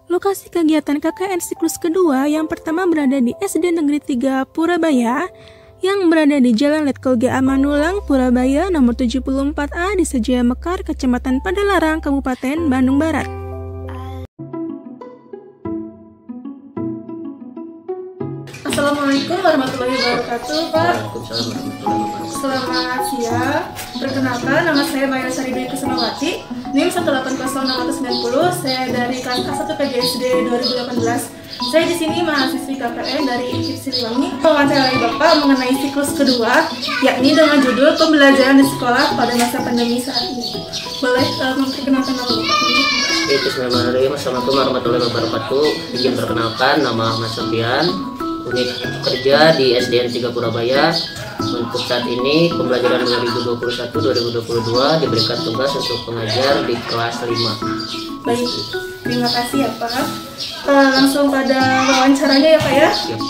Lokasi kegiatan KKN siklus kedua yang pertama berada di SD Negeri 3 Purabaya, yang berada di Jalan Letkol G. Amanulang, Purabaya, nomor 74A di Sejaya Mekar, Kecamatan Padalarang, Kabupaten Bandung Barat. Assalamualaikum warahmatullahi wabarakatuh, Pak. Selamat siang. Perkenalkan, nama saya Maya Sari Dwi Kusumawati, NIM 1800690. Saya dari kelas A1 PGSD 2018. Saya di sini mahasiswi KKN dari IKIP Siliwangi. Mewawancarai Bapak mengenai siklus kedua, yakni dengan judul pembelajaran di sekolah pada masa pandemi saat ini. Boleh memperkenalkan nama Bapak ini? Bismillahirrahmanirrahim. Assalamualaikum warahmatullahi wabarakatuh. Izin perkenalkan, nama Ahmad Sofian, unit kerja di SDN 3 Purabaya. Untuk saat ini pembelajaran 2021-2022 diberikan tugas untuk pengajar di kelas 5. Baik, terima kasih ya Pak. Langsung pada wawancaranya ya Pak ya. Siap.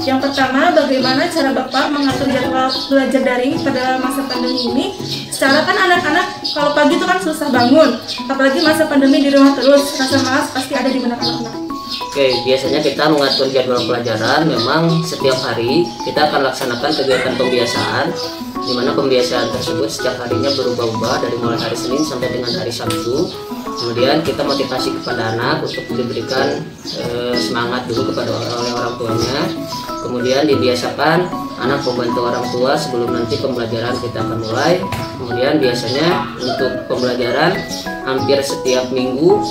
Yang pertama, bagaimana cara Bapak mengatur jadwal belajar daring pada masa pandemi ini? Secara kan anak-anak kalau pagi itu kan susah bangun, apalagi masa pandemi di rumah terus, rasa malas pasti ada di benak anak-anak. Oke, biasanya kita mengatur jadwal pelajaran. Memang setiap hari kita akan laksanakan kegiatan pembiasaan, di mana pembiasaan tersebut setiap harinya berubah-ubah dari mulai hari Senin sampai dengan hari Sabtu. Kemudian kita motivasi kepada anak untuk diberikan semangat dulu oleh orang tuanya. Kemudian dibiasakan anak membantu orang tua sebelum nanti pembelajaran kita akan mulai. Kemudian biasanya untuk pembelajaran hampir setiap minggu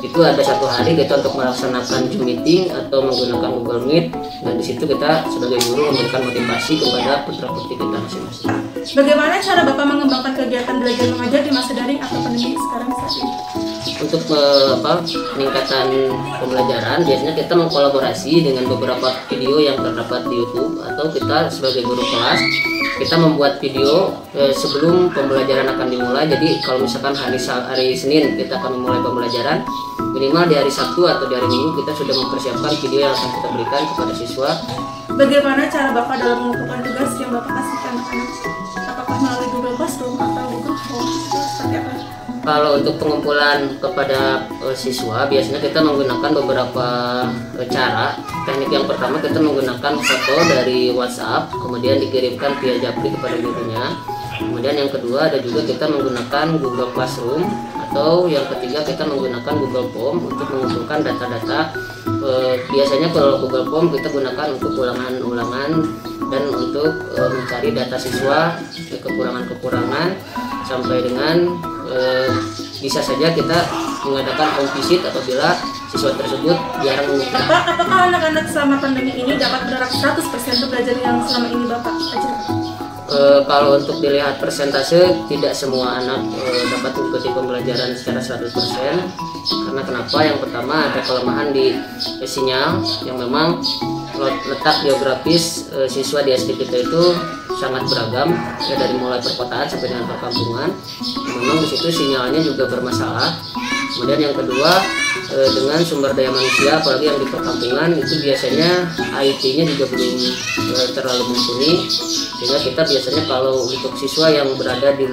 itu ada satu hari kita untuk melaksanakan Zoom meeting atau menggunakan Google Meet, dan di situ kita sebagai guru memberikan motivasi kepada putra-putri kita masing-masing. Bagaimana cara Bapak mengembangkan kegiatan belajar mengajar di masa daring atau pandemi sekarang saat ini? Untuk peningkatan pembelajaran, biasanya kita mengkolaborasi dengan beberapa video yang terdapat di YouTube, atau kita sebagai guru kelas kita membuat video sebelum pembelajaran akan dimulai. Jadi kalau misalkan hari Senin kita akan memulai pembelajaran, minimal di hari Sabtu atau di hari Minggu kita sudah mempersiapkan video yang akan kita berikan kepada siswa. Bagaimana cara Bapak dalam mengumpulkan tugas yang Bapak kasih ke anak-anak? Apakah melalui Google Classroom atau Google Form? Seperti apa? Kalau untuk pengumpulan kepada siswa, biasanya kita menggunakan beberapa cara. Teknik yang pertama, kita menggunakan foto dari WhatsApp, kemudian dikirimkan via Japri kepada gurunya. Kemudian yang kedua, ada juga kita menggunakan Google Classroom, atau yang ketiga kita menggunakan Google Form untuk mengumpulkan data-data. Biasanya kalau Google Form kita gunakan untuk ulangan-ulangan dan untuk mencari data siswa, kekurangan-kekurangan, sampai dengan bisa saja kita mengadakan home visit apabila siswa tersebut jarang mengikuti. Apakah anak-anak selama pandemi ini dapat menerap 100% belajar yang selama ini Bapak ajarkan? Kalau untuk dilihat persentase, tidak semua anak dapat mengikuti pembelajaran secara 100%. Karena kenapa? Yang pertama, ada kelemahan di sinyal yang memang letak geografis siswa di SD kita itu sangat beragam, ya, dari mulai perkotaan sampai dengan perkampungan. Memang di situ sinyalnya juga bermasalah. Kemudian yang kedua, dengan sumber daya manusia, apalagi yang di perkampungan itu biasanya IT-nya juga belum terlalu mumpuni, sehingga kita biasanya kalau untuk siswa yang berada di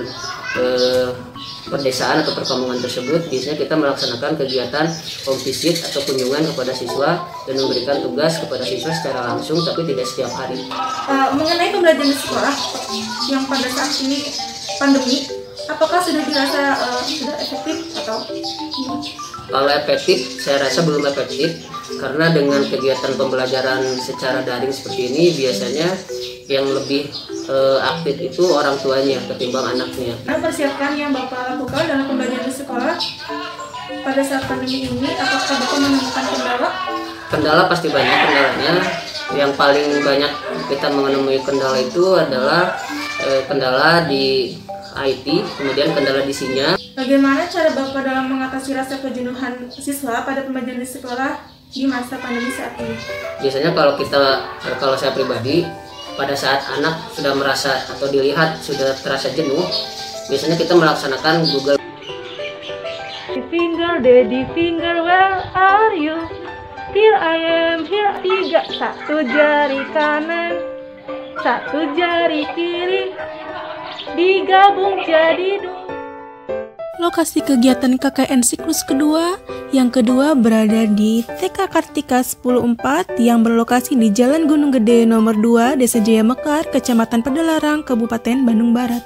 pedesaan atau perkampungan tersebut, biasanya kita melaksanakan kegiatan home visit atau kunjungan kepada siswa dan memberikan tugas kepada siswa secara langsung, tapi tidak setiap hari. Mengenai pembelajaran di sekolah yang pada saat ini pandemi, apakah sudah dirasa sudah efektif atau? Kalau efektif, saya rasa belum efektif, karena dengan kegiatan pembelajaran secara daring seperti ini biasanya yang lebih aktif itu orang tuanya ketimbang anaknya. Persiapkan yang Bapak lakukan dalam pembelajaran di sekolah pada saat pandemi ini, apakah Bapak menemukan kendala? Kendala pasti banyak kendalanya. Yang paling banyak kita menemui kendala itu adalah kendala di IT, kemudian kendala di sinyal. Bagaimana cara Bapak dalam mengatasi rasa kejenuhan siswa pada pembelajaran di sekolah di masa pandemi saat ini? Biasanya kalau saya pribadi, pada saat anak sudah merasa atau dilihat sudah terasa jenuh, biasanya kita melaksanakan Google. Daddy finger, where are you? Here I am, here. 3, 1 jari kanan, 1 jari kiri, digabung jadi 2. Lokasi kegiatan KKN siklus kedua yang kedua berada di TK Kartika 104 yang berlokasi di Jalan Gunung Gede nomor 2, Desa Jaya Mekar, Kecamatan Padalarang, Kabupaten Bandung Barat.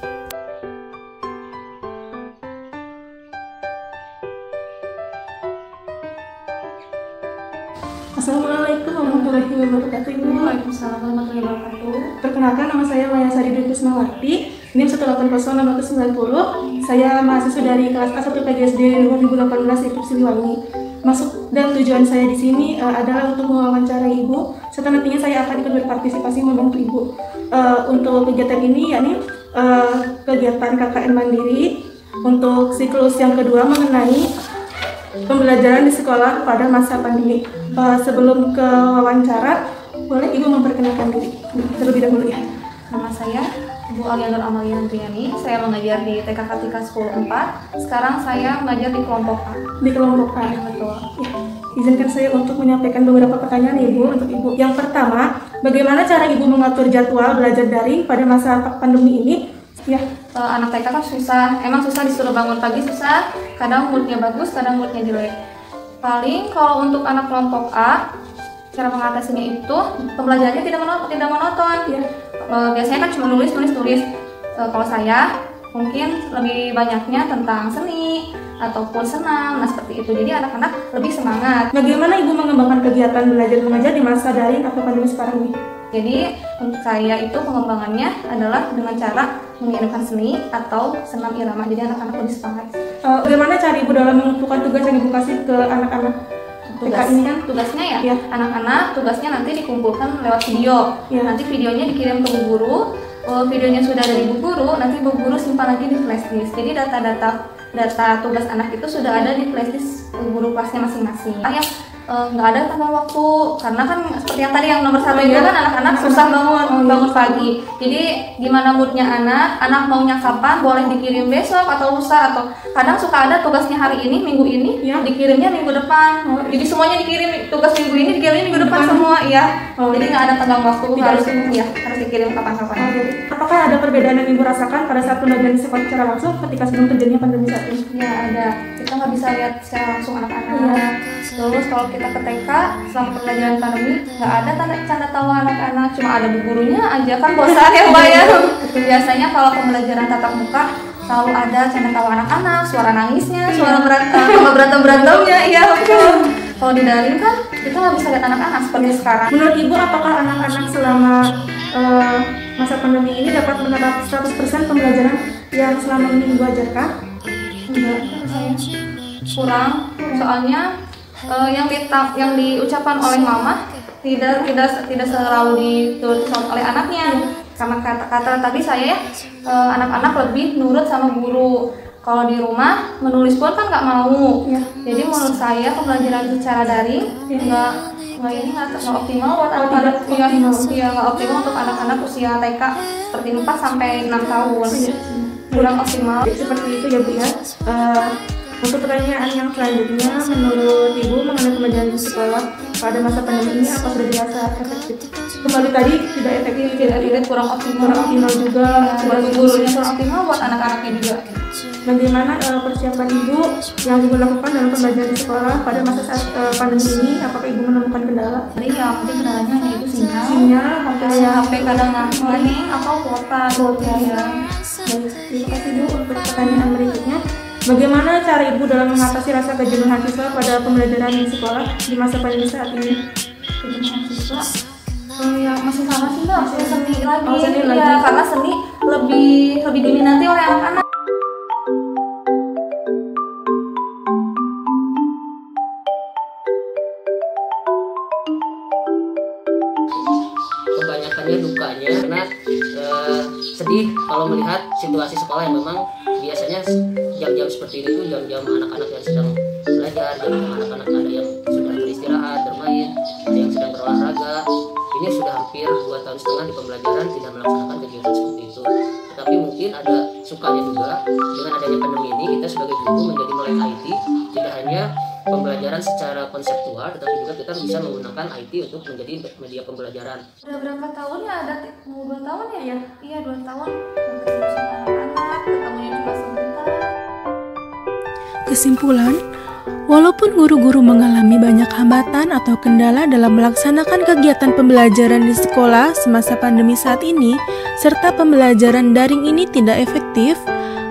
Assalamualaikum warahmatullahi wabarakatuh. Waalaikumsalam warahmatullahi wabarakatuh. Perkenalkan, nama saya Maya Sari Dwi Kusmawati, NIM 1800690. Saya mahasiswa dari kelas A1 PGSD 2018 Ekip Siliwangi. Maksud dan tujuan saya di sini adalah untuk mewawancarai Ibu, serta nantinya saya akan ikut berpartisipasi membantu Ibu. Untuk kegiatan ini yakni kegiatan KKN Mandiri untuk siklus yang kedua mengenai pembelajaran di sekolah pada masa pandemi. Sebelum ke wawancara, boleh Ibu memperkenalkan diri terlebih dahulu ya. Nama saya Bu Alianur Amalia Andriani. Saya mengajar di TK Kartika 104. Sekarang saya mengajar di kelompok A. Di kelompok A. Betul. Ya. Izinkan saya untuk menyampaikan beberapa pertanyaan Ibu untuk Ibu. Yang pertama, bagaimana cara Ibu mengatur jadwal belajar daring pada masa pandemi ini? Ya. Anak TK kan susah. Emang susah disuruh bangun pagi susah. Kadang moodnya bagus, kadang moodnya jelek. Paling kalau untuk anak kelompok A, cara mengatasinya itu pembelajarannya tidak monoton. Ya. Biasanya kan cuma nulis. Kalau saya mungkin lebih banyaknya tentang seni ataupun senam, nah seperti itu. Jadi anak-anak lebih semangat. Bagaimana Ibu mengembangkan kegiatan belajar mengajar di masa daring atau pandemi sekarang ini? Jadi untuk saya itu pengembangannya adalah dengan cara mengirimkan seni atau senam irama. Jadi anak-anak lebih semangat. Bagaimana cara Ibu dalam mengumpulkan tugas yang Ibu kasih ke anak-anak? Tugasnya ya, anak-anak tugasnya nanti dikumpulkan lewat video. Ya. Nanti videonya dikirim ke Bu Guru. Videonya sudah ada di Bu Guru, nanti Bu Guru simpan lagi di flash disk. Jadi data tugas anak itu sudah ada di flash disk Bu Guru kelasnya masing-masing. Yang nggak ada tanggal waktu, karena kan seperti yang tadi yang nomor 1 itu kan anak-anak susah bangun pagi. Jadi gimana moodnya anak maunya kapan, boleh dikirim besok atau lusa, atau kadang suka ada tugasnya hari ini, minggu ini, dikirimnya minggu depan. Jadi semuanya dikirim, tugas minggu ini dikirim minggu depan semua, ya. Jadi nggak ada tanggal waktu, harus dikirim kapan-kapan. Apakah ada perbedaan yang Ibu rasakan pada saat pembelajaran di sekolah secara langsung ketika sebelum terjadinya pandemi saat ini? Ya ada, kita nggak bisa lihat secara langsung anak-anak. Terus kalau kita ke TK selama pembelajaran pandemi nggak ada canda tawa anak-anak, cuma ada bu gurunya aja, kan bosan ya Mbak ya. Biasanya kalau pembelajaran tatap muka selalu ada canda tawa anak-anak, suara nangisnya, suara berantemnya, iya betul. Kalau di daring kan kita nggak bisa lihat anak-anak seperti sekarang. Menurut Ibu, apakah anak-anak selama masa pandemi ini dapat mendapat 100% pembelajaran yang selama ini Ibu ajarkan? Enggak, saya kurang. Soalnya yang diucapkan oleh mama tidak selalu ditulis oleh anaknya. Karena kata tadi saya anak-anak lebih nurut sama guru. Kalau di rumah menulis pun kan nggak mau. Ya. Jadi menurut saya pembelajaran secara daring nggak optimal buat anak-anak. Iya, nggak optimal untuk anak-anak usia TK seperti 4 sampai 6 tahun. Kurang optimal. Seperti itu ya Bu ya. Untuk pertanyaan yang selanjutnya, menurut Ibu mengenai pembelajaran di sekolah pada masa pandemi ini apa sudah dirasa efektif? Kembali tadi tidak efektif, kurang optimal juga. Buat gurunya kurang optimal, buat anak-anaknya juga. Bagaimana persiapan Ibu yang Ibu lakukan dalam pembelajaran di sekolah pada masa saat pandemi ini? Apakah Ibu menemukan kendala? Jadi yang penting kendalanya hanya itu sinyal, HP kadang ngangin atau kuota. Ya. Terima kasih Bu untuk pertanyaan berikutnya. Bagaimana cara Ibu dalam mengatasi rasa kejenuhan siswa pada pembelajaran di sekolah di masa pandemi saat ini? Kejenuhan siswa? Ya masih sama sih Mbak, masih seni lagi. Seni lagi. Ya, karena seni lebih diminati oleh anak-anak. Kebanyakannya dukanya karena sedih kalau melihat situasi sekolah yang memang biasanya jam-jam seperti ini tuh jam-jam anak-anak yang sedang belajar, jam-jam anak-anak ada yang sudah beristirahat, bermain, ada yang sedang berolahraga. Ini sudah hampir 2,5 tahun di pembelajaran tidak melaksanakan kegiatan seperti itu. Tetapi mungkin ada sukanya juga dengan adanya pandemi ini, kita sebagai guru menjadi melek IT, tidak hanya pembelajaran secara konseptual, tetapi juga kita bisa menggunakan IT untuk menjadi media pembelajaran. Udah berapa tahun ya? Ada 2 tahun ya? Iya 2 tahun. Ketemu sama anak-anak, ketemunya cuma sebentar. Kesimpulan, walaupun guru-guru mengalami banyak hambatan atau kendala dalam melaksanakan kegiatan pembelajaran di sekolah semasa pandemi saat ini, serta pembelajaran daring ini tidak efektif,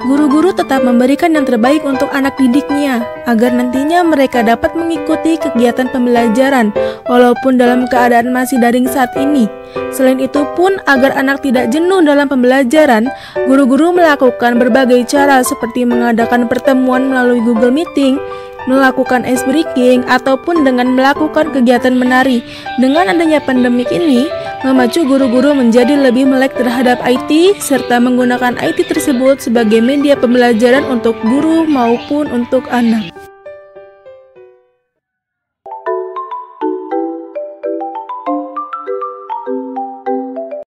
guru-guru tetap memberikan yang terbaik untuk anak didiknya, agar nantinya mereka dapat mengikuti kegiatan pembelajaran, walaupun dalam keadaan masih daring saat ini. Selain itu pun, agar anak tidak jenuh dalam pembelajaran, guru-guru melakukan berbagai cara seperti mengadakan pertemuan melalui Google Meeting, melakukan ice breaking, ataupun dengan melakukan kegiatan menari. Dengan adanya pandemik ini, memacu guru-guru menjadi lebih melek terhadap IT, serta menggunakan IT tersebut sebagai media pembelajaran untuk guru maupun untuk anak.